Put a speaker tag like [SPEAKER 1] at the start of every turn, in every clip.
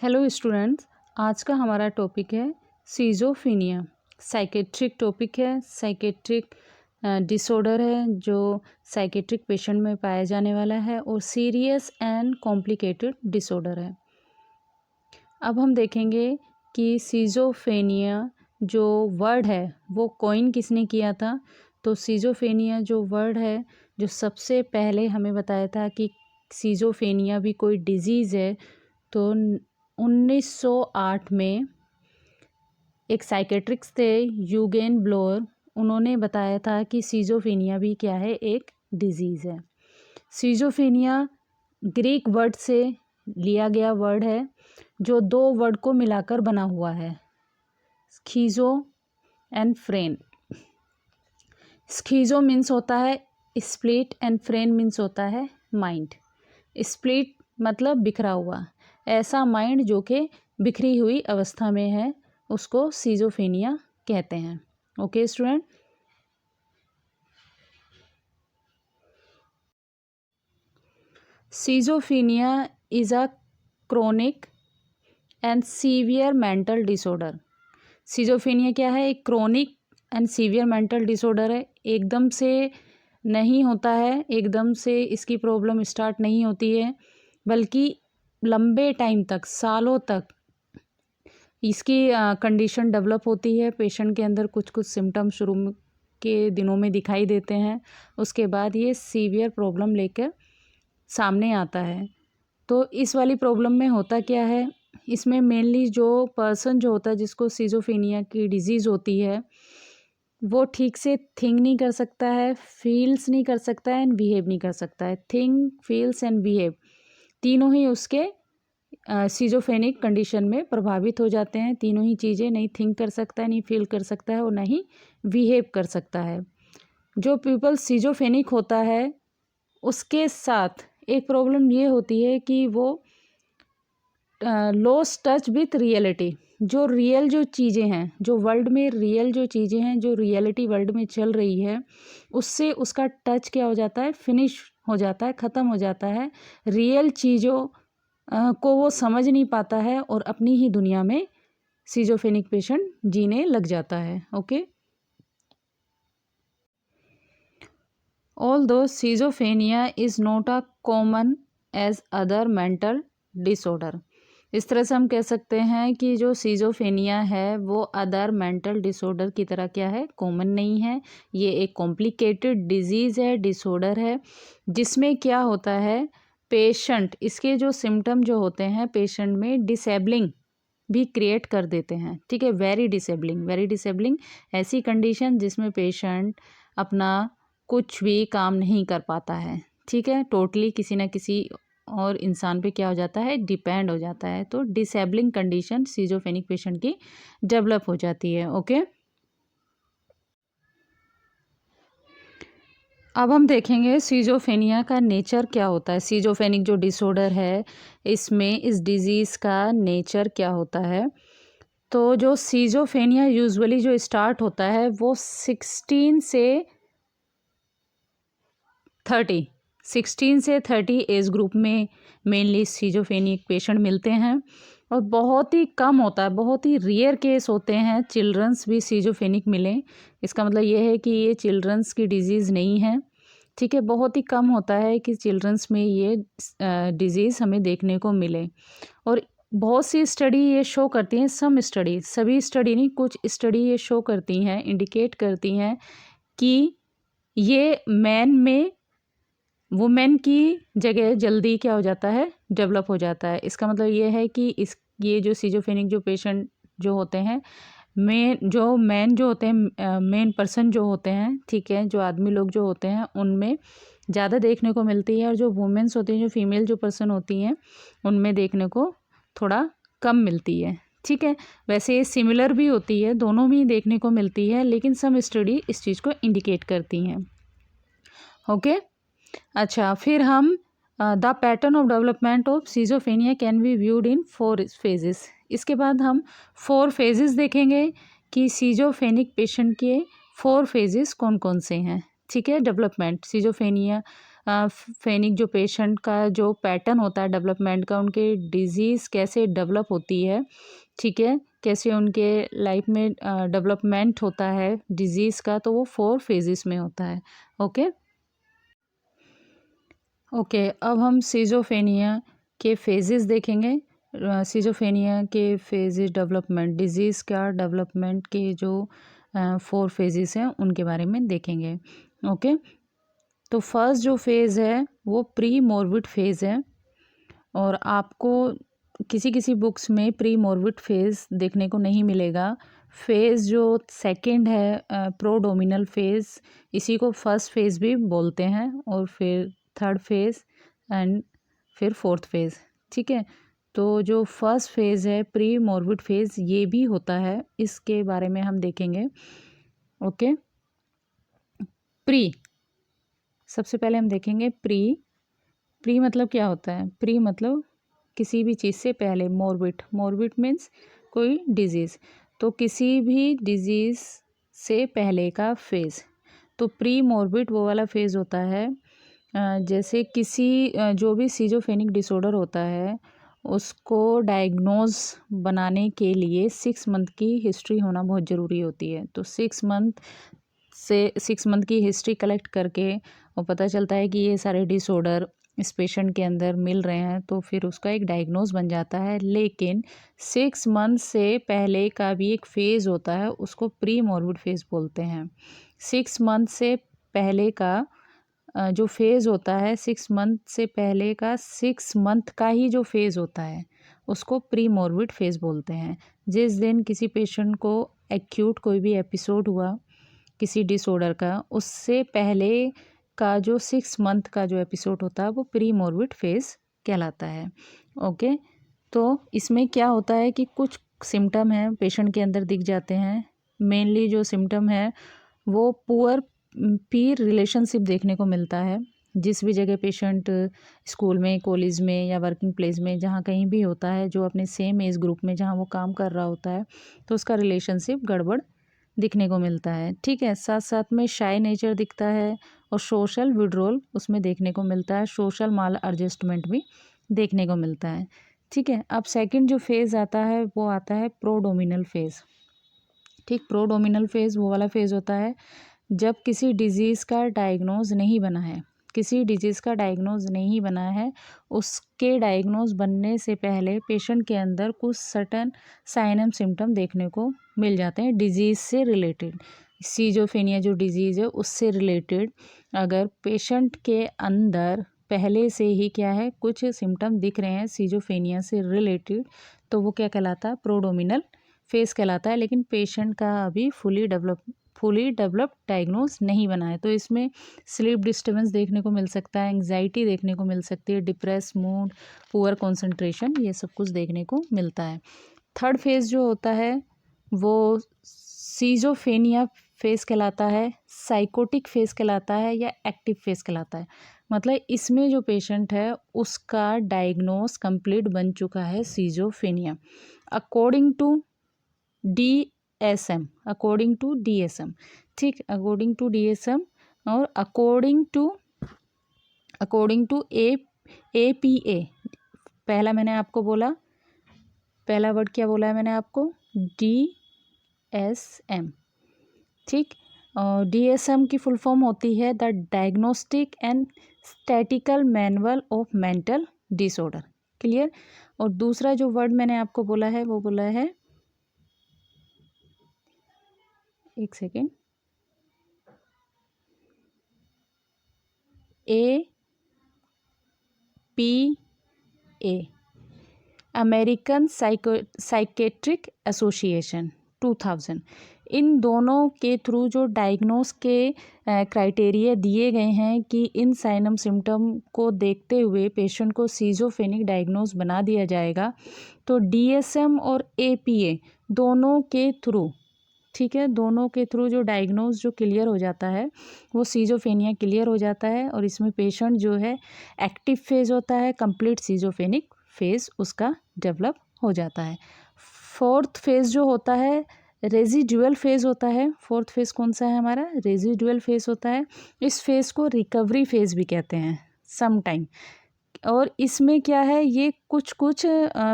[SPEAKER 1] Hello students, आज का हमारा टॉपिक है सीजोफ्रेनिया। साइकेट्रिक टॉपिक है, साइकेट्रिक डिसऑर्डर है जो साइकेट्रिक पेशेंट में पाया जाने वाला है और सीरियस एंड कॉम्प्लिकेटेड डिसऑर्डर है। अब हम देखेंगे कि सीजोफ्रेनिया जो वर्ड है वो कॉइन किसने किया था। तो सीजोफ्रेनिया जो वर्ड है, जो सबसे पहले हमें बताया था कि सीजोफ्रेनिया भी कोई डिजीज़ है, तो 1908 में एक साइकेट्रिक्स थे यूगेन ब्लोअर, उन्होंने बताया था कि सीजोफ्रेनिया भी क्या है, एक डिजीज़ है। सीजोफ्रेनिया ग्रीक वर्ड से लिया गया वर्ड है जो दो वर्ड को मिलाकर बना हुआ है, स्कीजो एंड फ्रेन। स्कीजो मीन्स होता है स्प्लिट एंड फ्रेन मीन्स होता है माइंड। स्प्लिट मतलब बिखरा हुआ, ऐसा माइंड जो कि बिखरी हुई अवस्था में है उसको सीजोफ्रेनिया कहते हैं। Okay student, schizophrenia is a chronic and severe mental disorder. Schizophrenia क्या है, एक chronic and severe mental disorder है। एकदम से नहीं होता है, एकदम से इसकी प्रॉब्लम स्टार्ट नहीं होती है, बल्कि लंबे टाइम तक, सालों तक इसकी कंडीशन डेवलप होती है। पेशेंट के अंदर कुछ कुछ सिम्टम्स शुरू के दिनों में दिखाई देते हैं, उसके बाद ये सीवियर प्रॉब्लम लेकर सामने आता है। तो इस वाली प्रॉब्लम में होता क्या है, इसमें मेनली जो पर्सन जो होता है जिसको सीजोफ्रेनिया की डिजीज़ होती है, वो ठीक से थिंक नहीं कर सकता है, फील्स नहीं कर सकता है एंड बिहेव नहीं कर सकता है। थिंक, फील्स एंड बिहेव तीनों ही उसके सीजोफ्रेनिक कंडीशन में प्रभावित हो जाते हैं। तीनों ही चीज़ें, नहीं थिंक कर सकता है, नहीं फील कर सकता है और नहीं बिहेव कर सकता है। जो पीपल सीजोफ्रेनिक होता है उसके साथ एक प्रॉब्लम ये होती है कि वो लॉस टच विथ रियलिटी। जो रियल जो चीज़ें हैं, जो वर्ल्ड में रियल जो चीज़ें हैं, जो रियलिटी वर्ल्ड में चल रही है, उससे उसका टच क्या हो जाता है, फिनिश हो जाता है, ख़त्म हो जाता है। रियल चीज़ों को वो समझ नहीं पाता है और अपनी ही दुनिया में सीजोफ्रेनिक पेशेंट जीने लग जाता है। Okay, although schizophrenia is not a common as other mental disorder. इस तरह से हम कह सकते हैं कि जो सीजोफ्रेनिया है वो अदर मेंटल डिसऑर्डर की तरह क्या है, कॉमन नहीं है। ये एक कॉम्प्लिकेटेड डिजीज़ है, डिसऑर्डर है, जिसमें क्या होता है, पेशेंट इसके जो सिम्टम जो होते हैं पेशेंट में डिसेबलिंग भी क्रिएट कर देते हैं। ठीक है, वेरी डिसेबलिंग, वेरी डिसेबलिंग ऐसी कंडीशन जिसमें पेशेंट अपना कुछ भी काम नहीं कर पाता है। ठीक है, टोटली किसी न किसी और इंसान पे क्या हो जाता है, डिपेंड हो जाता है। तो डिसेबलिंग कंडीशन सीजोफ्रेनिक पेशेंट की डेवलप हो जाती है। ओके, अब हम देखेंगे सीजोफ्रेनिया का नेचर क्या होता है। सीजोफ्रेनिक जो डिसऑर्डर है इसमें इस डिजीज़ का नेचर क्या होता है। तो जो सीजोफ्रेनिया यूजुअली जो स्टार्ट होता है वो 16 से 30 एज ग्रुप में मेनली सीजोफ्रेनिक पेशेंट मिलते हैं और बहुत ही कम होता है, बहुत ही रेयर केस होते हैं चिल्ड्रंस भी सीजोफ्रेनिक मिलें। इसका मतलब ये है कि ये चिल्ड्रंस की डिजीज़ नहीं है। ठीक है, बहुत ही कम होता है कि चिल्ड्रंस में ये डिजीज़ हमें देखने को मिले। और बहुत सी स्टडी ये शो करती हैं, सम स्टडी, सभी स्टडी नहीं, कुछ स्टडी ये शो करती हैं, इंडिकेट करती हैं कि ये मैन में वुमेन की जगह जल्दी क्या हो जाता है, डेवलप हो जाता है। इसका मतलब ये है कि ये जो सीजोफ्रेनिक जो पेशेंट जो होते हैं, मैन जो होते हैं, मेन पर्सन जो होते हैं, ठीक है, जो आदमी लोग जो होते हैं उनमें ज़्यादा देखने को मिलती है और जो वुमेन्स होती हैं, जो फीमेल जो पर्सन होती हैं, उनमें देखने को थोड़ा कम मिलती है। ठीक है, वैसे ये सिमिलर भी होती है, दोनों में ही देखने को मिलती है, लेकिन सम स्टडी इस चीज़ को इंडिकेट करती हैं। ओके, अच्छा, फिर हम the pattern of development of schizophrenia can be viewed in 4 phases. इसके बाद हम 4 फेजेस देखेंगे कि सीजोफ्रेनिक पेशेंट के 4 फेजेस कौन कौन से हैं। ठीक है, डेवलपमेंट सीजोफ्रेनिया फेनिक जो पेशेंट का जो पैटर्न होता है डेवलपमेंट का, उनके डिजीज़ कैसे डेवलप होती है, ठीक है, कैसे उनके लाइफ में डेवलपमेंट होता है डिजीज़ का, तो वो 4 फेजेस में होता है। ओके ओके अब हम सिजोफेनिया के फेजेस देखेंगे। सिजोफेनिया के फेजेस डेवलपमेंट, डिजीज़ का डेवलपमेंट के जो 4 फेजेस हैं उनके बारे में देखेंगे। ओके तो फर्स्ट जो फेज़ है वो प्री मोर्बिड फेज़ है, और आपको किसी किसी बुक्स में प्री मोर्बिड फेज़ देखने को नहीं मिलेगा। फेज़ जो सेकंड है प्रोडोमिनल फेज़, इसी को फर्स्ट फेज़ भी बोलते हैं, और फिर थर्ड फेज़ एंड फिर फोर्थ फेज़, ठीक है। तो जो फर्स्ट फेज़ है प्री मोर्बिड फेज़, ये भी होता है, इसके बारे में हम देखेंगे। ओके प्री, सबसे पहले हम देखेंगे प्री मतलब क्या होता है। प्री मतलब किसी भी चीज़ से पहले। मोर्बिड मीन्स कोई डिजीज़, तो किसी भी डिजीज़ से पहले का फेज़। तो प्री मोर्बिड वो वाला फेज़ होता है जैसे किसी जो भी सिजोफेनिक डिसऑर्डर होता है उसको डायग्नोज बनाने के लिए 6 मंथ की हिस्ट्री होना बहुत ज़रूरी होती है। तो 6 मंथ की हिस्ट्री कलेक्ट करके और पता चलता है कि ये सारे डिसऑर्डर इस पेशेंट के अंदर मिल रहे हैं, तो फिर उसका एक डायग्नोज बन जाता है। लेकिन 6 मंथ से पहले का भी एक फ़ेज़ होता है, उसको प्री मोर्बिड फेज़ बोलते हैं। 6 मंथ से पहले का जो फेज़ होता है, 6 मंथ से पहले का 6 मंथ का ही जो फेज़ होता है उसको प्री मोर्बिड फेज़ बोलते हैं। जिस दिन किसी पेशेंट को एक्यूट कोई भी एपिसोड हुआ किसी डिसऑर्डर का, उससे पहले का जो 6 मंथ का जो एपिसोड होता है वो प्री मोर्बिड फेज़ कहलाता है। ओके तो इसमें क्या होता है कि कुछ सिम्टम हैं पेशेंट के अंदर दिख जाते हैं। मेनली जो सिम्टम है वो पुअर पीर रिलेशनशिप देखने को मिलता है। जिस भी जगह पेशेंट स्कूल में, कॉलेज में या वर्किंग प्लेस में जहाँ कहीं भी होता है, जो अपने सेम एज ग्रुप में जहाँ वो काम कर रहा होता है, तो उसका रिलेशनशिप गड़बड़ दिखने को मिलता है, ठीक है। साथ साथ में शाय नेचर दिखता है और सोशल विड्रॉल उसमें देखने को मिलता है, सोशल माल एडजस्टमेंट भी देखने को मिलता है, ठीक है। अब सेकंड जो फेज़ आता है वो आता है प्रोडोमिनल फेज़, ठीक। प्रोडोमिनल फेज़ वो वाला फेज़ होता है जब किसी डिजीज़ का डायग्नोज नहीं बना है, किसी डिजीज़ का डायग्नोज नहीं बना है, उसके डायग्नोज बनने से पहले पेशेंट के अंदर कुछ सर्टन साइन एंड सिम्टम देखने को मिल जाते हैं डिजीज़ से रिलेटेड। सिजोफेनिया जो डिजीज़ है उससे रिलेटेड अगर पेशेंट के अंदर पहले से ही क्या है कुछ सिम्टम दिख रहे हैं सिजोफेनिया से रिलेटेड, तो वो क्या कहलाता है, प्रोडोमिनल फेज़ कहलाता है। लेकिन पेशेंट का अभी फुली डेवलप्ड डायग्नोज नहीं बना है, तो इसमें स्लीप डिस्टर्बेंस देखने को मिल सकता है, एंग्जाइटी देखने को मिल सकती है, डिप्रेस मूड, पुअर कंसंट्रेशन, ये सब कुछ देखने को मिलता है। थर्ड फेज़ जो होता है वो सिजोफेनिया फेज़ कहलाता है, साइकोटिक फेज़ कहलाता है, या एक्टिव फेज़ कहलाता है। मतलब इसमें जो पेशेंट है उसका डायग्नोज कंप्लीट बन चुका है schizophrenia according to DSM, according to DSM, ठीक, अकॉर्डिंग टू DSM और अकॉर्डिंग टू APA। पहला मैंने आपको बोला, पहला वर्ड क्या बोला है मैंने आपको, DSM, ठीक। और DSM की फुल फॉर्म होती है the diagnostic and statistical manual of mental disorder, clear. और दूसरा जो वर्ड मैंने आपको बोला है वो बोला है, एक second, APA, American psychiatric association 2000। इन दोनों के थ्रू जो डायग्नोस के क्राइटेरिया दिए गए हैं कि इन साइनम सिम्टम को देखते हुए पेशेंट को सिजोफेनिक डायग्नोस बना दिया जाएगा। तो DSM और APA दोनों के थ्रू, ठीक है, दोनों के थ्रू जो डायग्नोस जो क्लियर हो जाता है वो सिजोफेनिया क्लियर हो जाता है, और इसमें पेशेंट जो है एक्टिव फेज़ होता है, कंप्लीट सिजोफेनिक फेज़ उसका डेवलप हो जाता है। फोर्थ फेज़ जो होता है रेजिडुअल फेज़ होता है, फोर्थ फेज़ कौन सा है हमारा, रेजिडुअल फेज़ होता है। इस फेज़ को रिकवरी फेज़ भी कहते हैं सम टाइम। और इसमें क्या है, ये कुछ कुछ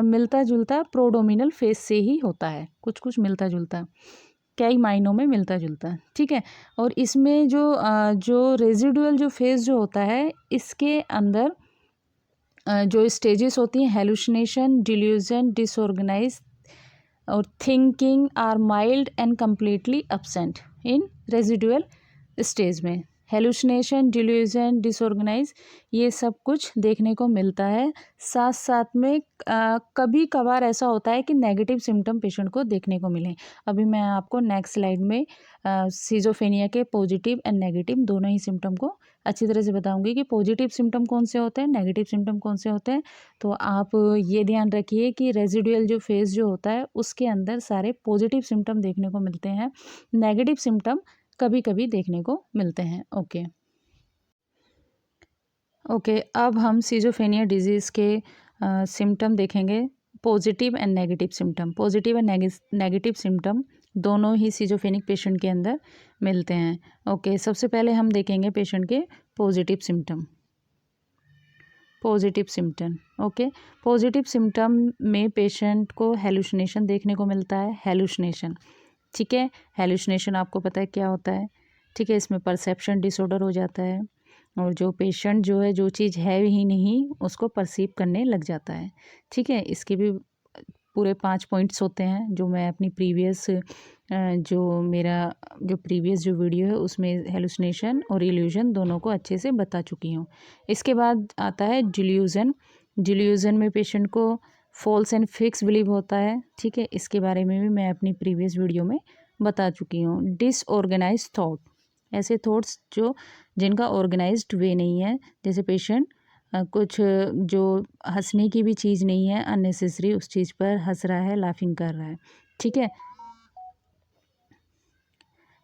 [SPEAKER 1] मिलता जुलता प्रोडोमिनल फेज़ से ही होता है, कुछ कुछ मिलता जुलता, कई मायनों में मिलता जुलता, ठीक है। और इसमें जो रेजिडुअल जो फेज़ जो होता है, इसके अंदर जो स्टेजेस होती हैं, हेलुसिनेशन, डिल्यूजन, डिसऑर्गेनाइज और thinking are mild and completely absent in residual stage में। हेलुसिनेशन, डिल्यूजन, डिसऑर्गेनाइज, ये सब कुछ देखने को मिलता है। साथ साथ में कभी कभार ऐसा होता है कि नेगेटिव सिम्टम पेशेंट को देखने को मिले। अभी मैं आपको नेक्स्ट स्लाइड में सिजोफ्रेनिया के पॉजिटिव एंड नेगेटिव दोनों ही सिम्टम को अच्छी तरह से बताऊंगी कि पॉजिटिव सिम्टम कौन से होते हैं, नेगेटिव सिम्टम कौन से होते हैं। तो आप ये ध्यान रखिए कि रेजिडुअल जो फेज़ जो होता है उसके अंदर सारे पॉजिटिव सिम्टम देखने को मिलते हैं, नेगेटिव सिम्टम कभी कभी देखने को मिलते हैं। ओके, अब हम सिजोफ्रेनिया डिजीज़ के सिम्टम देखेंगे, positive and negative symptom. Positive and negative symptom दोनों ही सिजोफ्रेनिक पेशेंट के अंदर मिलते हैं। ओके, सबसे पहले हम देखेंगे पेशेंट के positive symptom. Positive symptom, okay, positive symptom में पेशेंट को हेलुसिनेशन देखने को मिलता है। हेलुसिनेशन, ठीक है, हेलुसिनेशन आपको पता है क्या होता है, ठीक है। इसमें परसेप्शन डिसऑर्डर हो जाता है और जो पेशेंट जो है जो चीज़ है ही नहीं उसको परसीव करने लग जाता है, ठीक है। इसके भी पूरे 5 पॉइंट्स होते हैं जो मैं अपनी प्रीवियस जो प्रीवियस जो वीडियो है उसमें हेलुसिनेशन और इल्यूजन दोनों को अच्छे से बता चुकी हूँ। इसके बाद आता है डिल्यूजन। डिल्यूजन में पेशेंट को फॉल्स एंड फिक्स बिलीव होता है, ठीक है। इसके बारे में भी मैं अपनी प्रीवियस वीडियो में बता चुकी हूँ। डिसऑर्गेनाइज्ड थॉट, ऐसे थॉट्स जिनका ऑर्गेनाइज्ड वे नहीं है, जैसे पेशेंट कुछ जो हंसने की भी चीज़ नहीं है, अननेसेसरी उस चीज़ पर हंस रहा है, लाफिंग कर रहा है, ठीक है।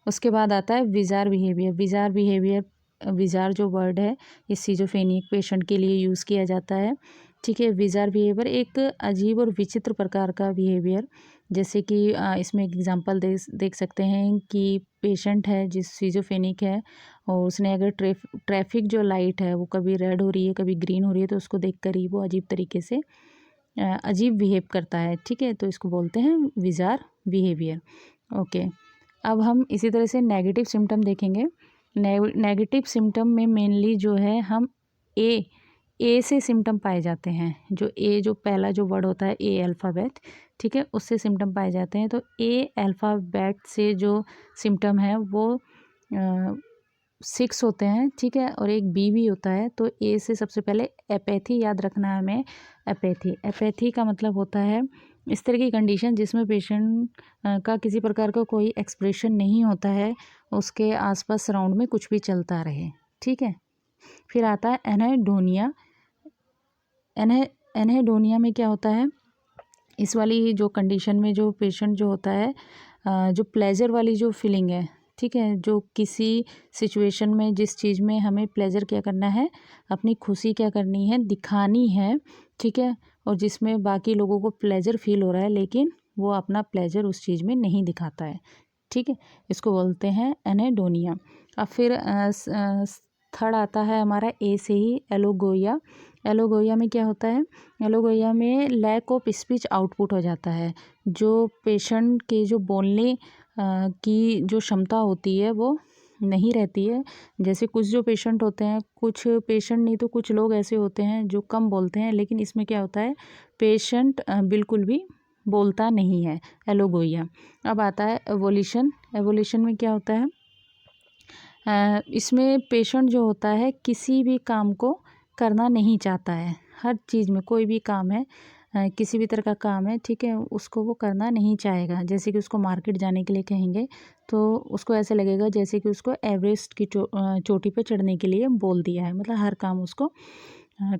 [SPEAKER 1] उसके बाद आता है विज़ार बिहेवियर। विज़ार जो वर्ड है ये सिजोफ्रेनिक पेशेंट के लिए यूज़ किया जाता है, ठीक है। विज़ार बिहेवियर एक अजीब और विचित्र प्रकार का बिहेवियर, जैसे कि इसमें एक एग्जांपल देख सकते हैं कि पेशेंट है जिस सिजोफ्रेनिक है और उसने अगर ट्रैफिक जो लाइट है वो कभी रेड हो रही है कभी ग्रीन हो रही है तो उसको देख कर ही वो अजीब तरीके से अजीब बिहेव करता है, ठीक है। तो इसको बोलते हैं विज़ार बिहेवियर। ओके, अब हम इसी तरह से नेगेटिव सिम्टम देखेंगे। नेगेटिव सिम्टम में मेनली जो है हम ए से सिम्टम पाए जाते हैं। जो पहला जो वर्ड होता है ए अल्फ़ाबेट, ठीक है, उससे सिम्टम पाए जाते हैं। तो ए अल्फ़ाबेट से जो सिम्टम है वो 6 होते हैं, ठीक है, और एक बी भी होता है। तो ए से सबसे पहले एपैथी याद रखना है हमें। एपैथी का मतलब होता है इस तरह की कंडीशन जिसमें पेशेंट का किसी प्रकार का कोई एक्सप्रेशन नहीं होता है, उसके आसपास सराउंड में कुछ भी चलता रहे, ठीक है। फिर आता है एनहेडोनिया। एनहेडोनिया में क्या होता है, इस वाली जो कंडीशन में जो पेशेंट जो होता है जो प्लेजर वाली जो फीलिंग है, ठीक है, जो किसी सिचुएशन में जिस चीज़ में हमें प्लेजर क्या करना है, अपनी खुशी क्या करनी है, दिखानी है, ठीक है, और जिसमें बाकी लोगों को प्लेजर फील हो रहा है लेकिन वो अपना प्लेजर उस चीज़ में नहीं दिखाता है, ठीक है, इसको बोलते हैं एनेडोनिया। अब फिर थर्ड आता है हमारा ए से ही एलोगोया। एलोगोया में क्या होता है, एलोगोया में लैक ऑफ स्पीच आउटपुट हो जाता है। जो पेशेंट के जो बोलने की जो क्षमता होती है वो नहीं रहती है। जैसे कुछ जो पेशेंट होते हैं, कुछ पेशेंट नहीं तो कुछ लोग ऐसे होते हैं जो कम बोलते हैं, लेकिन इसमें क्या होता है पेशेंट बिल्कुल भी बोलता नहीं है, एलोगोया। अब आता है एवोल्यूशन। एवोल्यूशन में क्या होता है, इसमें पेशेंट जो होता है किसी भी काम को करना नहीं चाहता है। हर चीज़ में कोई भी काम है, किसी भी तरह का काम है, ठीक है, उसको वो करना नहीं चाहेगा। जैसे कि उसको मार्केट जाने के लिए कहेंगे तो उसको ऐसे लगेगा जैसे कि उसको एवरेस्ट की चोटी पे चढ़ने के लिए बोल दिया है। मतलब हर काम उसको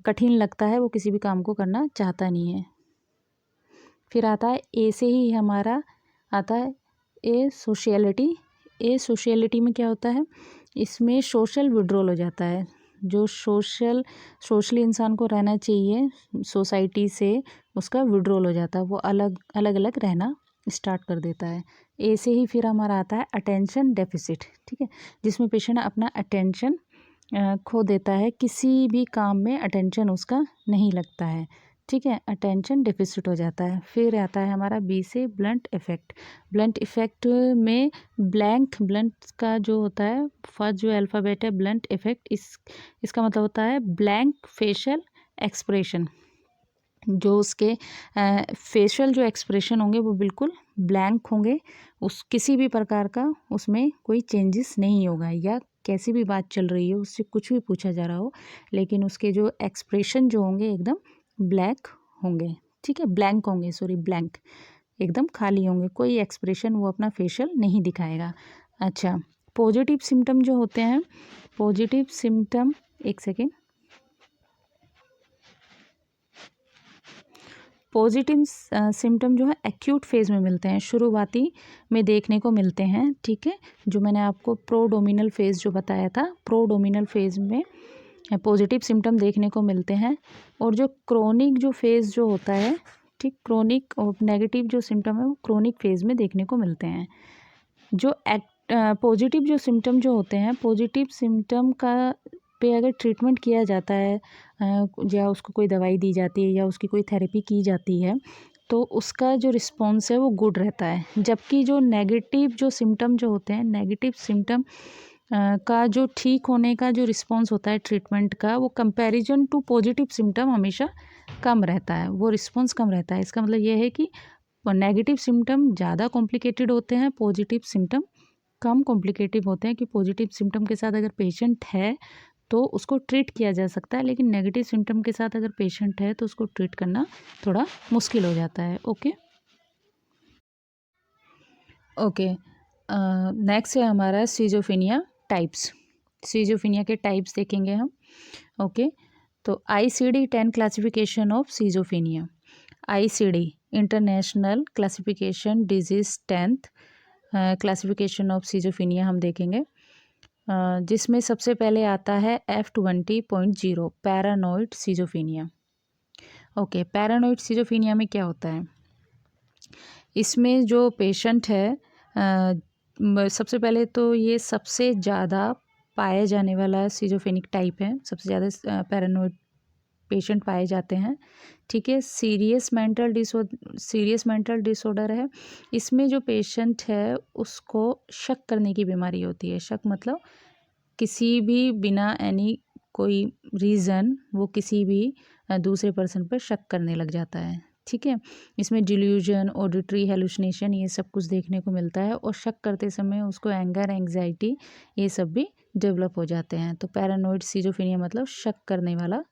[SPEAKER 1] कठिन लगता है, वो किसी भी काम को करना चाहता नहीं है। फिर आता है ए से ही हमारा आता है ए सोशियलिटी। ए सोशियलिटी में क्या होता है, इसमें सोशल विड्रॉल हो जाता है। जो सोशली इंसान को रहना चाहिए सोसाइटी से, उसका विड्रॉल हो जाता है, वो अलग अलग रहना स्टार्ट कर देता है, ए से ही फिर हमारा आता है अटेंशन डेफिसिट, ठीक है, जिसमें पेशेंट अपना अटेंशन खो देता है, किसी भी काम में अटेंशन उसका नहीं लगता है, ठीक है, अटेंशन डेफिसिट हो जाता है। फिर आता है हमारा बी से ब्लंट इफेक्ट। ब्लंट इफेक्ट में ब्लंट का जो होता है फर्स्ट जो अल्फ़ाबेट है ब्लंट इफेक्ट, इसका मतलब होता है ब्लैंक फेशियल एक्सप्रेशन। जो उसके फेशियल जो एक्सप्रेशन होंगे वो बिल्कुल ब्लैंक होंगे, उस किसी भी प्रकार का उसमें कोई चेंजेस नहीं होगा, या कैसी भी बात चल रही हो उससे कुछ भी पूछा जा रहा हो लेकिन उसके जो एक्सप्रेशन जो होंगे एकदम ब्लैक होंगे, ठीक है, ब्लैंक होंगे, सॉरी ब्लैंक, एकदम खाली होंगे, कोई एक्सप्रेशन वो अपना फेशियल नहीं दिखाएगा। अच्छा, पॉजिटिव सिम्टम जो होते हैं, पॉजिटिव सिम्टम, एक सेकेंड, पॉजिटिव सिम्टम जो है एक्यूट फेज़ में मिलते हैं, शुरुआती में देखने को मिलते हैं, ठीक है, जो मैंने आपको प्रोडोमिनल फेज़ जो बताया था, प्रोडोमिनल फेज़ में पॉजिटिव सिम्टम देखने को मिलते हैं। और जो क्रोनिक जो फेज़ जो होता है, ठीक, क्रोनिक और नेगेटिव जो सिम्टम है वो क्रोनिक फेज़ में देखने को मिलते हैं। जो पॉजिटिव जो सिम्टम जो होते हैं, पॉजिटिव सिम्टम का पे अगर ट्रीटमेंट किया जाता है या उसको कोई दवाई दी जाती है या उसकी कोई थेरेपी की जाती है तो उसका जो रिस्पॉन्स है वो गुड रहता है। जबकि जो नेगेटिव जो सिम्टम जो होते हैं, नेगेटिव सिम्टम का जो ठीक होने का जो रिस्पॉन्स होता है ट्रीटमेंट का, वो कंपैरिजन टू पॉजिटिव सिम्टम हमेशा कम रहता है, वो रिस्पॉन्स कम रहता है। इसका मतलब ये है कि नेगेटिव सिम्टम ज़्यादा कॉम्प्लिकेटेड होते हैं, पॉजिटिव सिम्टम कम कॉम्प्लिकेटिव होते हैं। कि पॉजिटिव सिम्टम के साथ अगर पेशेंट है तो उसको ट्रीट किया जा सकता है, लेकिन नेगेटिव सिम्टम के साथ अगर पेशेंट है तो उसको ट्रीट करना थोड़ा मुश्किल हो जाता है। ओके ओके, नेक्स्ट है हमारा सिजोफेनिया टाइप्स। सिजोफेनिया के टाइप्स देखेंगे हम। ओके, तो ICD-10 classification of schizophrenia, ICD international classification disease 10th classification of schizophrenia हम देखेंगे, जिसमें सबसे पहले आता है F20.0 paranoid schizophrenia. Okay, paranoid schizophrenia में क्या होता है, इसमें जो पेशेंट है सबसे पहले तो ये सबसे ज़्यादा पाया जाने वाला सिजोफेनिक टाइप है, सबसे ज़्यादा पैरानोइड पेशेंट पाए जाते हैं, ठीक है। सीरियस मेंटल डिसऑर्डर है। इसमें जो पेशेंट है उसको शक करने की बीमारी होती है। शक मतलब किसी भी बिना एनी कोई रीज़न वो किसी भी दूसरे पर्सन पर शक करने लग जाता है, ठीक है। इसमें डिल्यूजन, ऑडिटरी हेलुसिनेशन ये सब कुछ देखने को मिलता है और शक करते समय उसको एंगर, एंग्जाइटी ये सब भी डेवलप हो जाते हैं। तो पैरानोइड सिजोफेनिया मतलब शक करने वाला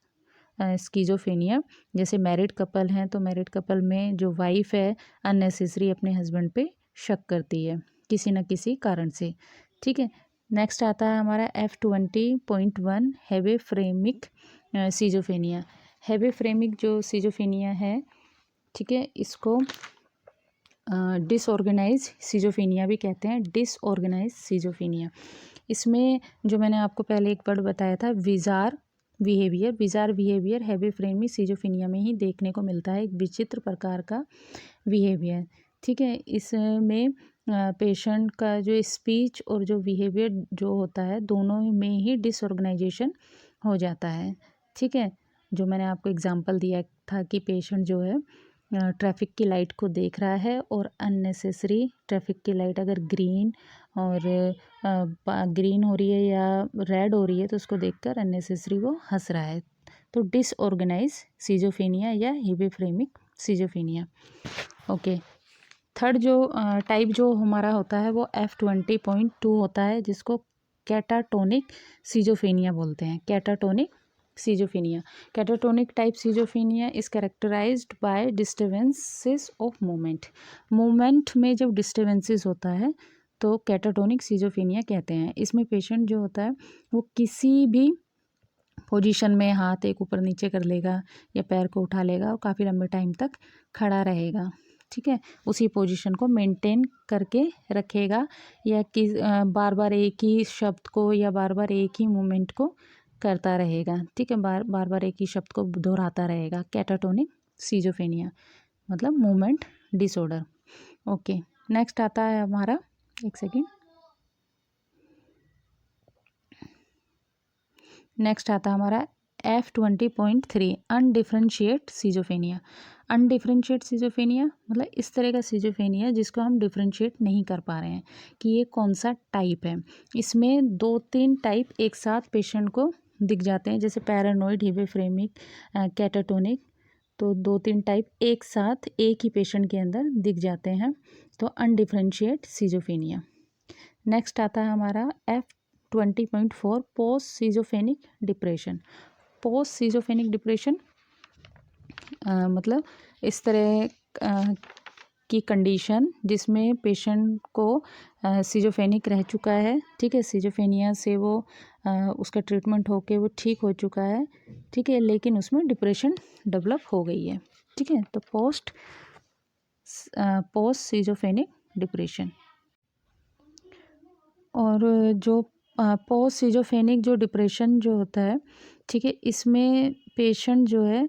[SPEAKER 1] स्किज़ोफेनिया। जैसे मैरिड कपल हैं तो मैरिड कपल में जो वाइफ है अननेसेसरी अपने हस्बैंड पे शक करती है किसी न किसी कारण से, ठीक है। नेक्स्ट आता है हमारा F20.1 हेबेफ्रेमिक सिजोफेनिया। हेबेफ्रेमिक जो सिजोफेनिया है, ठीक है, इसको डिसऑर्गेनाइज सिजोफेनिया भी कहते हैं, डिसऑर्गेनाइज सिजोफेनिया। इसमें जो मैंने आपको पहले एक वर्ड बताया था विजार बिहेवियर हेबेफ्रेमी सिजोफेनिया में ही देखने को मिलता है, एक विचित्र प्रकार का बिहेवियर, ठीक है। इसमें पेशेंट का जो स्पीच और जो बिहेवियर जो होता है दोनों में ही डिसऑर्गेनाइजेशन हो जाता है, ठीक है। जो मैंने आपको एग्जांपल दिया था कि पेशेंट जो है ट्रैफिक की लाइट को देख रहा है और अननेसेसरी ट्रैफिक की लाइट अगर ग्रीन हो रही है या रेड हो रही है तो उसको देखकर अननेसेसरी वो हंस रहा है, तो डिसऑर्गेनाइज सिजोफेनिया या हेबेफ्रेमिक सिजोफेनिया। ओके, थर्ड जो टाइप जो हमारा होता है वो F20.2 होता है, जिसको कैटाटोनिक सिजोफेनिया बोलते हैं। Catatonic type schizophrenia is characterised by disturbances of movement में जब डिस्टर्बेंसेस होता है तो कैटाटोनिक सिजोफेनिया कहते हैं। इसमें पेशेंट जो होता है वो किसी भी पोजीशन में हाथ एक ऊपर नीचे कर लेगा या पैर को उठा लेगा और काफ़ी लंबे टाइम तक खड़ा रहेगा, ठीक है, उसी पोजीशन को मेंटेन करके रखेगा या कि बार बार एक ही शब्द को या बार बार एक ही मूवमेंट को करता रहेगा, ठीक है, बार बार एक ही शब्द को दोहराता रहेगा। कैटाटोनिक सिजोफेनिया मतलब मूवमेंट डिसऑर्डर। ओके, नेक्स्ट आता है हमारा, एक सेकेंड, नेक्स्ट आता है हमारा F20.3 अनडिफरेंशिएट सीजोफेनिया। अनडिफरेंशिएट सीजोफेनिया मतलब इस तरह का सीजोफेनिया जिसको हम डिफरेंशिएट नहीं कर पा रहे हैं कि ये कौन सा टाइप है। इसमें 2-3 टाइप एक साथ पेशेंट को दिख जाते हैं, जैसे पैरानोइड, हिबेफ्रेमिक, कैटाटोनिक, तो 2-3 टाइप एक साथ एक ही पेशेंट के अंदर दिख जाते हैं, तो अनडिफरेंशिएट सीजोफेनिया। नेक्स्ट आता है हमारा F20.4 post schizophrenic depression. Post schizophrenic depression मतलब इस तरह की कंडीशन जिसमें पेशेंट को सीजोफेनिक रह चुका है, ठीक है, सीजोफेनिया से वो उसका ट्रीटमेंट होके वो ठीक हो चुका है, ठीक है, लेकिन उसमें डिप्रेशन डेवलप हो गई है, ठीक है, तो पोस्ट सीजोफेनिक डिप्रेशन। और जो पोस्ट सीजोफेनिक जो डिप्रेशन जो होता है, ठीक है, इसमें पेशेंट जो है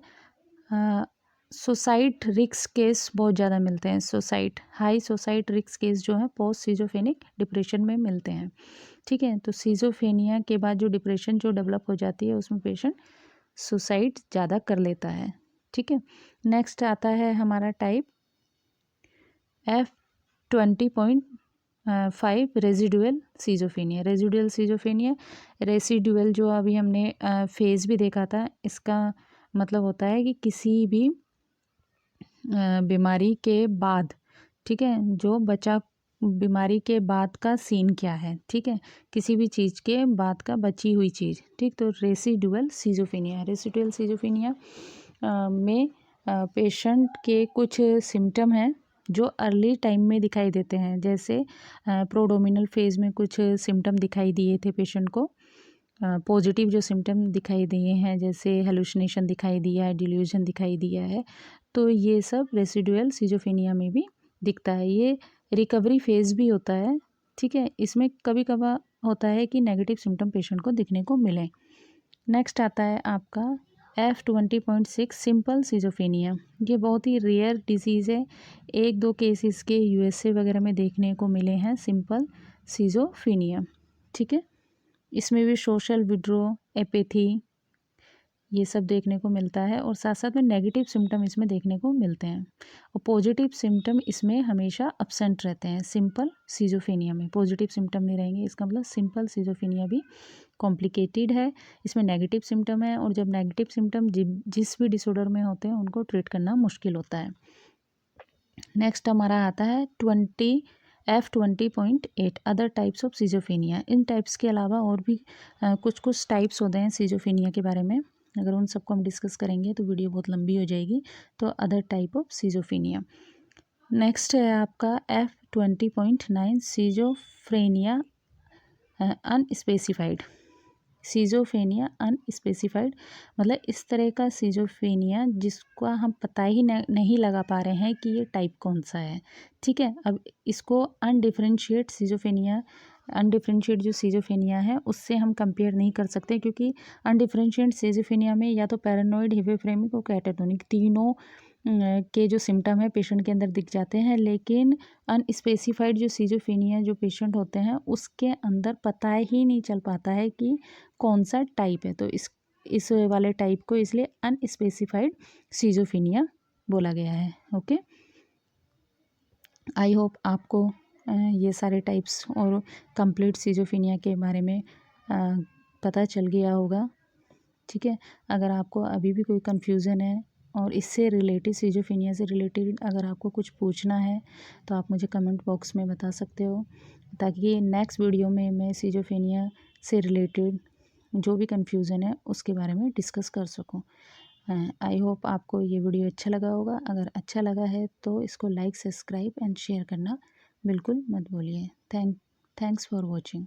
[SPEAKER 1] सुसाइड रिस्क केस बहुत ज़्यादा मिलते हैं, हाई सुसाइड रिस्क केस जो है पोस्ट सीजोफेनिक डिप्रेशन में मिलते हैं, ठीक है, तो सीजोफेनिया के बाद जो डिप्रेशन जो डेवलप हो जाती है उसमें पेशेंट सुसाइड ज़्यादा कर लेता है, ठीक है। नेक्स्ट आता है हमारा टाइप F20.5 रेजिडुअल सीजोफेनिया। रेसिडुअल जो अभी हमने फेज भी देखा था, इसका मतलब होता है कि किसी भी बीमारी के बाद, ठीक है, जो बचा बीमारी के बाद का सीन क्या है, ठीक है, किसी भी चीज़ के बाद का बची हुई चीज़, ठीक, तो रेसिडुअल सीजोफेनिया में पेशेंट के कुछ सिम्टम हैं जो अर्ली टाइम में दिखाई देते हैं, जैसे प्रोडोमिनल फेज में कुछ सिम्टम दिखाई दिए थे पेशेंट को, पॉजिटिव जो सिम्टम दिखाई दिए हैं, जैसे हेलुसिनेशन दिखाई दिया है, डिल्यूजन दिखाई दिया है, तो ये सब रेसिडुअल सीजोफेनिया में भी दिखता है। ये रिकवरी फेज़ भी होता है, ठीक है, इसमें कभी कभार होता है कि नेगेटिव सिम्टम पेशेंट को दिखने को मिले। नेक्स्ट आता है आपका F20.6 सिंपल सीजोफेनिया। ये बहुत ही रेयर डिजीज़ है, 1-2 केसेस के USA वगैरह में देखने को मिले हैं सिंपल सीजोफेनिया, ठीक है, इसमें भी सोशल विड्रॉ, एपेथी, ये सब देखने को मिलता है, और साथ साथ में नेगेटिव सिम्टम इसमें देखने को मिलते हैं, और पॉजिटिव सिम्टम इसमें हमेशा अब्सेंट रहते हैं। सिंपल सीजोफेनिया में पॉजिटिव सिम्टम नहीं रहेंगे, इसका मतलब सिंपल सीजोफेनिया भी कॉम्प्लिकेटेड है, इसमें नेगेटिव सिम्टम है, और जब नेगेटिव सिम्टम जिस भी डिसऑर्डर में होते हैं उनको ट्रीट करना मुश्किल होता है। नेक्स्ट हमारा आता है F20.8 other types of schizophrenia. इन टाइप्स के अलावा और भी कुछ टाइप्स होते हैं सीजोफेनिया के बारे में, अगर उन सबको हम डिस्कस करेंगे तो वीडियो बहुत लंबी हो जाएगी, तो अदर टाइप ऑफ सीजोफेनिया। नेक्स्ट है आपका F20.9 सीजोफ्रेनिया अनस्पेसिफाइड। सीजोफेनिया अनस्पेसिफाइड मतलब इस तरह का सीजोफेनिया जिसका हम पता ही नहीं लगा पा रहे हैं कि ये टाइप कौन सा है, ठीक है। अब इसको अनडिफरेंशिएट जो सीजोफेनिया है उससे हम कंपेयर नहीं कर सकते, क्योंकि अनडिफरेंशिएट सीजोफेनिया में या तो पैरानोइड, हिबेफ्रेमिक और कैटाटोनिक तीनों के जो सिम्टम है पेशेंट के अंदर दिख जाते हैं, लेकिन अनस्पेसिफाइड जो सीजोफेनिया जो पेशेंट होते हैं उसके अंदर पता ही नहीं चल पाता है कि कौन सा टाइप है, तो इस वाले टाइप को इसलिए अनस्पेसिफाइड सीजोफेनिया बोला गया है। ओके, आई होप आपको ये सारे टाइप्स और कंप्लीट सीजोफेनिया के बारे में पता चल गया होगा, ठीक है। अगर आपको अभी भी कोई कन्फ्यूज़न है और इससे रिलेटेड सीजोफेनिया से रिलेटेड अगर आपको कुछ पूछना है तो आप मुझे कमेंट बॉक्स में बता सकते हो, ताकि नेक्स्ट वीडियो में मैं सीजोफेनिया से रिलेटेड जो भी कन्फ्यूज़न है उसके बारे में डिस्कस कर सकूं। आई होप आपको ये वीडियो अच्छा लगा होगा। अगर अच्छा लगा है तो इसको लाइक, सब्सक्राइब एंड शेयर करना बिल्कुल मत भूलिए। Thanks for watching.